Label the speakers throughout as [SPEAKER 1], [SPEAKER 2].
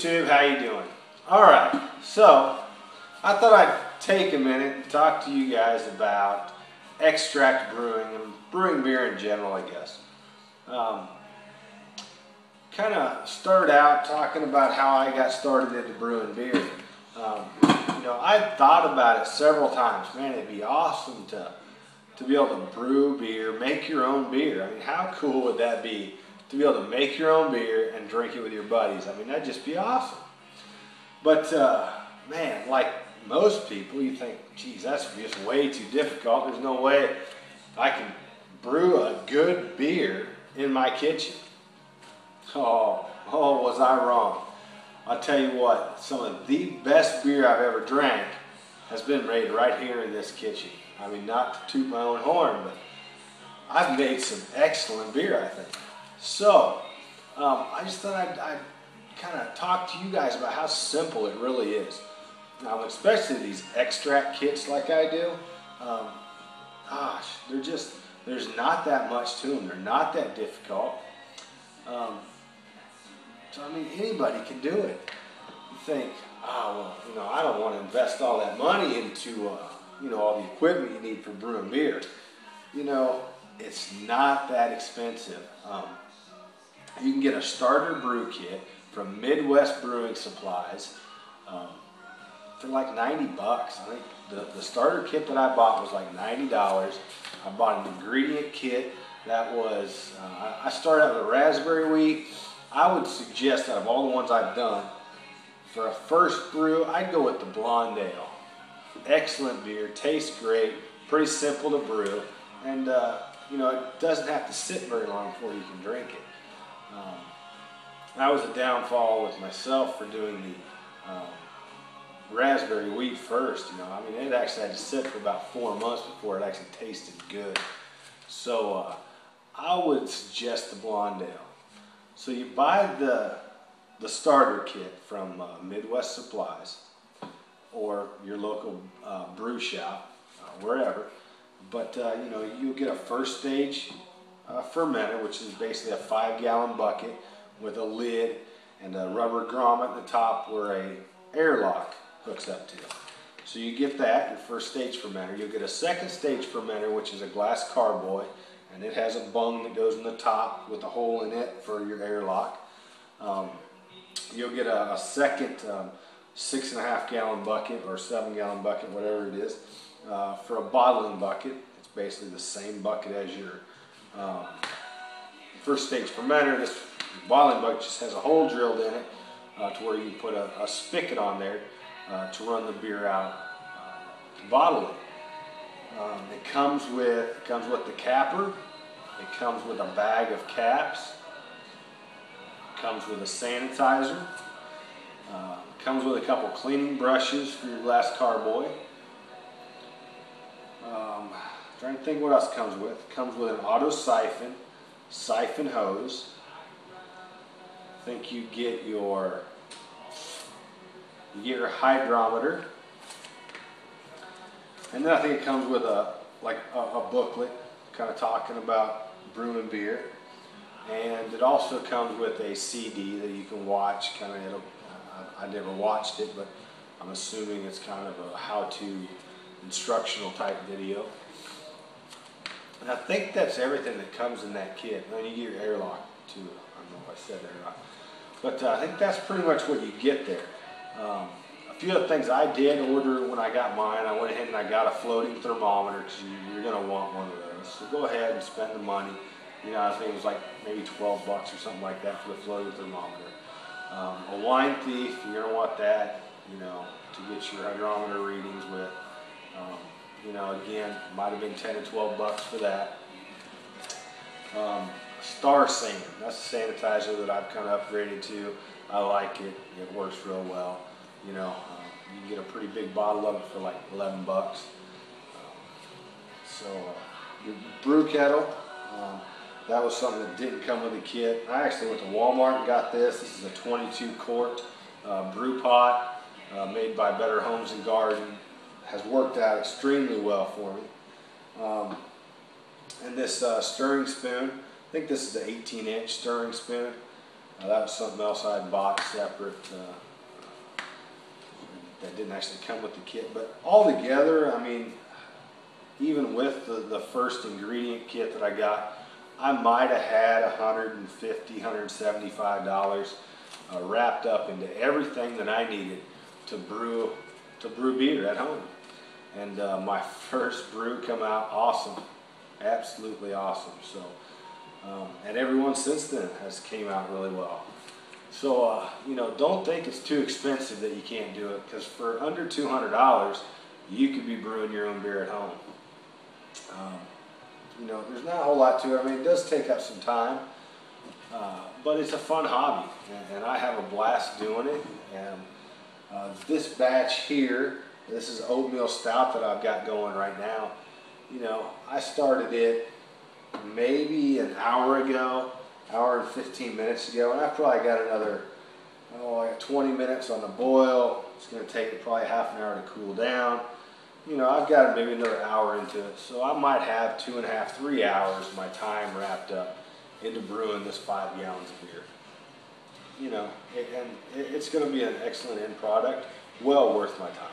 [SPEAKER 1] YouTube, how you doing? Alright, so I thought I'd take a minute and talk to you guys about extract brewing and brewing beer in general, I guess. Kind of started out talking about how I got started into brewing beer. I thought about it several times. Man, it'd be awesome to be able to brew beer, make your own beer. I mean, how cool would that be to be able to make your own beer and drink it with your buddies? I mean, that'd just be awesome. But man, like most people, you think, geez, that's just way too difficult. There's no way I can brew a good beer in my kitchen. Oh, was I wrong. I'll tell you what, some of the best beer I've ever drank has been made right here in this kitchen. I mean, not to toot my own horn, but I've made some excellent beer, I think. So, I just thought I'd kind of talk to you guys about how simple it really is. Especially these extract kits like I do. Gosh, there's not that much to them. They're not that difficult. So, I mean, anybody can do it. You think, oh, well, I don't want to invest all that money into, all the equipment you need for brewing beer. It's not that expensive. You can get a starter brew kit from Midwest Brewing Supplies for like 90 bucks. I think the starter kit that I bought was like $90. I bought an ingredient kit that was, I started out with raspberry wheat. I would suggest out of all the ones I've done, for a first brew, I'd go with the Blonde Ale. Excellent beer, tastes great, pretty simple to brew, and it doesn't have to sit very long before you can drink it. That was a downfall with myself for doing the raspberry wheat first. It actually had to sit for about 4 months before it actually tasted good. So I would suggest the Blonde Ale. So you buy the starter kit from Midwest Supplies or your local brew shop, wherever. But you'll get a first stage fermenter, which is basically a 5-gallon bucket with a lid and a rubber grommet at the top where a airlock hooks up to. So you get that, your first stage fermenter. You'll get a second stage fermenter, which is a glass carboy, and it has a bung that goes in the top with a hole in it for your airlock. You'll get a second 6.5-gallon bucket or 7-gallon bucket, whatever it is, for a bottling bucket. It's basically the same bucket as your first stage fermenter. This bottling bucket just has a hole drilled in it to where you can put a spigot on there to run the beer out to bottle it. It comes with the capper. It comes with a bag of caps. It comes with a sanitizer. It comes with a couple cleaning brushes for your glass carboy. Trying to think what else it comes with. It comes with an auto siphon hose. I think you get your hydrometer. And then I think it comes with a booklet kind of talking about brewing beer. And it also comes with a CD that you can watch. I never watched it, but I'm assuming it's kind of a how-to instructional type video. And I think that's everything that comes in that kit. And then you get your airlock too. I don't know if I said that or not. But I think that's pretty much what you get there. A few of the things I did order when I got mine, I went ahead and I got a floating thermometer because you're going to want one of those. So go ahead and spend the money. I think it was like maybe 12 bucks or something like that for the floating thermometer. A wine thief, you're going to want that, to get your hydrometer readings with. Again, might have been 10 or 12 bucks for that. Star Sand, that's a sanitizer that I've kind of upgraded to. I like it. It works real well. You can get a pretty big bottle of it for like 11 bucks. Your brew kettle, that was something that didn't come with a kit. I actually went to Walmart and got this. This is a 22-quart brew pot made by Better Homes and Garden. Has worked out extremely well for me. And this stirring spoon, I think this is the 18-inch stirring spoon. That was something else I had bought separate that didn't actually come with the kit. But all together, I mean, even with the first ingredient kit that I got, I might have had $150, $175 wrapped up into everything that I needed to brew beer at home. And my first brew come out awesome, absolutely awesome. So, and everyone since then has came out really well. So, you know, don't think it's too expensive that you can't do it, because for under $200, you could be brewing your own beer at home. You know, there's not a whole lot to it. I mean, it does take up some time, but it's a fun hobby, and I have a blast doing it. And this batch here, this is oatmeal stout that I've got going right now. You know, I started it maybe an hour ago, hour and 15 minutes ago, and I probably got another, like 20 minutes on the boil. It's going to take it probably half an hour to cool down. You know, I've got maybe another hour into it, so I might have 2.5, 3 hours of my time wrapped up into brewing this 5 gallons of beer. You know, it's going to be an excellent end product, well worth my time.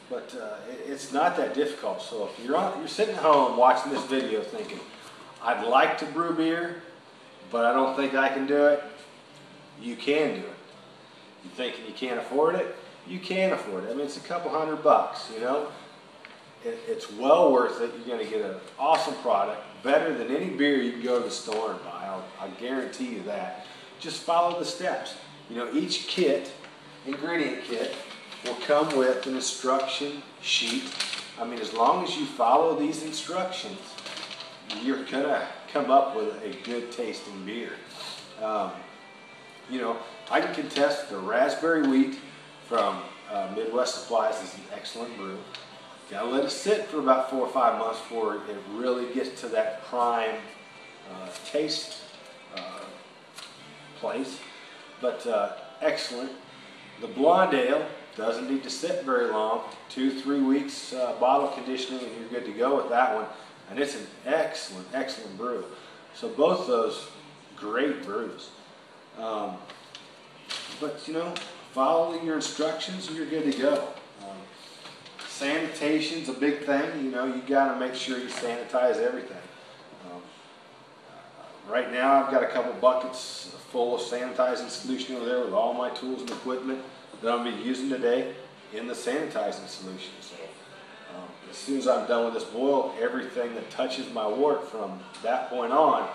[SPEAKER 1] But it's not that difficult. So if you're sitting at home watching this video thinking, I'd like to brew beer, but I don't think I can do it, you can do it. You thinking you can't afford it? You can afford it. I mean, it's a couple $100, you know. It's well worth it. You're going to get an awesome product, better than any beer you can go to the store and buy. I'll guarantee you that. Just follow the steps. You know, each kit, ingredient kit, will come with an instruction sheet. I mean, as long as you follow these instructions, you're going to come up with a good tasting beer. You know, I can contest the raspberry wheat from Midwest Supplies is an excellent brew. Gotta let it sit for about 4 or 5 months before it really gets to that prime taste place. But excellent. The blonde ale doesn't need to sit very long. 2-3 weeks bottle conditioning and you're good to go with that one. And it's an excellent, excellent brew. So both those great brews. But you know, follow your instructions and you're good to go. Sanitation's a big thing. You know, you got to make sure you sanitize everything. Right now I've got a couple buckets full of sanitizing solution over there with all my tools and equipment that I'm going to be using today in the sanitizing solution. So as soon as I'm done with this boil, everything that touches my wort from that point on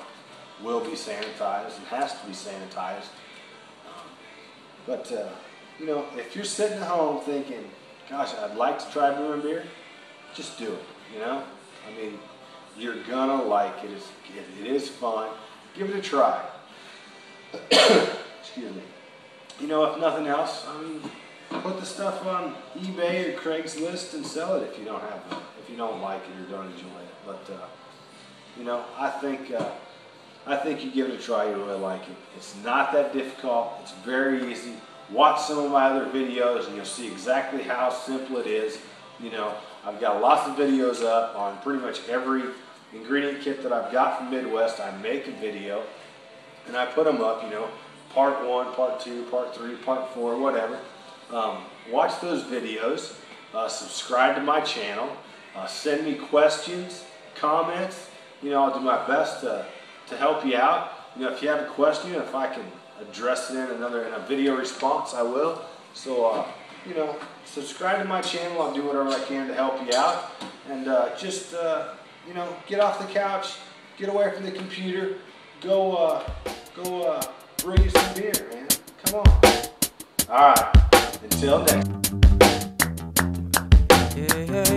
[SPEAKER 1] will be sanitized and has to be sanitized. But you know, if you're sitting at home thinking, gosh, I'd like to try brewing beer, just do it, you know? I mean, you're gonna like it. It is fun. Give it a try. Excuse me. You know, if nothing else, I mean, put the stuff on eBay or Craigslist and sell it if you don't have it, if you don't like it or don't enjoy it. But you know, I think you give it a try, you'll really like it. It's not that difficult. It's very easy. Watch some of my other videos and you'll see exactly how simple it is. You know, I've got lots of videos up on pretty much every ingredient kit that I've got from Midwest. I make a video and I put them up, you know, part 1, part 2, part 3, part 4, whatever. Watch those videos, subscribe to my channel, send me questions, comments. You know, I'll do my best to help you out. You know, if you have a question, if I can address it in a video response, I will. So, you know, subscribe to my channel. I'll do whatever I can to help you out. And just, you know, get off the couch, get away from the computer, go brew you some beer, man. Come on. All right. Until next. Yeah.